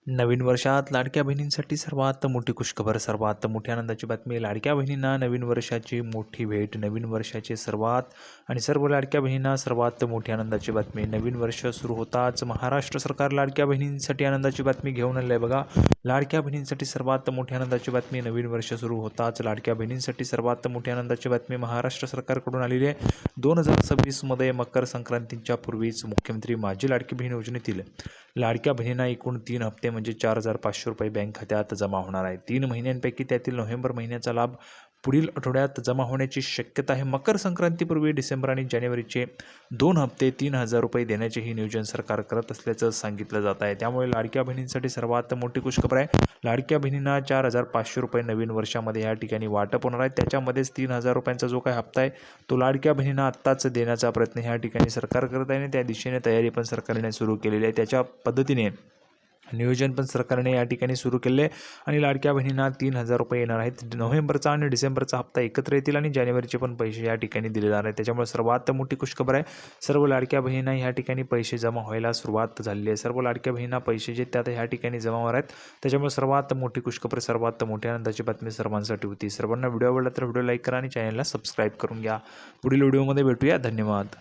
नवीन वर्षात लाडक्या बहिणींसाठी सर्वात मोठी खुशखबर, सर्वात मोठी आनंदाची बातमी. लाडक्या बहिणींना नवीन वर्षाची मोठी भेट. नवीन वर्षाचे सर्व लाडक्या बहिणींना सर्वात मोठी आनंदाची बातमी. नवीन वर्ष सुरू होताच महाराष्ट्र सरकार लाडक्या बहिणींसाठी आनंदाची बातमी घेऊन आले आहे बघा. लाडक्या बहिणींसाठी सर्वात मोठी आनंदाची बातमी. नवीन वर्ष सुरू होताच लाडक्या बहिणींसाठी सर्वात मोठी आनंदाची बातमी महाराष्ट्र सरकारकडून आलेली आहे. 2026मध्ये मकर संक्रांतीच्या पूर्वीच मुख्यमंत्री माझी लाडकी बहीण योजनेतील लाडक्या बहिणींना एकूण 3 हप्ते म्हणजे 4,500 रुपये बँक खात्यात जमा होणार आहे. 3 महिन्यांपैकी त्यातील नोव्हेंबर महिन्याचा लाभ पुढील आठवड्यात जमा होण्याची शक्यता आहे. मकर संक्रांतीपूर्वी डिसेंबर आणि जानेवारीचे 2 हप्ते 3,000 रुपये देण्याचेही नियोजन सरकार करत असल्याचं सांगितलं जात आहे. त्यामुळे लाडक्या बहिणींसाठी सर्वात मोठी खुशखबर आहे. लाडक्या बहिणींना 4,500 रुपये नवीन वर्षामध्ये या ठिकाणी वाटप होणार आहे. त्याच्यामध्येच 3,000 रुपयांचा जो काही हप्ता आहे तो लाडक्या बहिणींना आत्ताच देण्याचा प्रयत्न ह्या ठिकाणी सरकार करत आहे आणि त्या दिशेने तयारी पण सरकारने सुरू केलेली आहे. त्याच्या पद्धतीने नियोजन पण सरकारने या ठिकाणी सुरू केले आणि लाडक्या बहिणींना 3,000 रुपये येणार आहेत. नोव्हेंबरचा आणि डिसेंबरचा हप्ता एकत्र येतील आणि जानेवारीचे पण पैसे या ठिकाणी दिले जाणार आहेत. त्याच्यामुळे सर्वात मोठी खुशखबर आहे. सर्व लाडक्या बहिणींना या ठिकाणी पैसे जमा व्हायला सुरुवात झालेली आहे. सर्व लाडक्या बहिणींना पैसे जे त्यात ह्या ठिकाणी जमा होणार आहेत. त्याच्यामुळे सर्वात मोठी खुशखबर, सर्वात मोठी आनंदाची बातमी सर्वांसाठी होती. सर्वांना व्हिडिओ आवडला तर व्हिडिओ लाईक करा आणि चॅनलला सबस्क्राईब करून घ्या. पुढील व्हिडिओमध्ये भेटूया. धन्यवाद.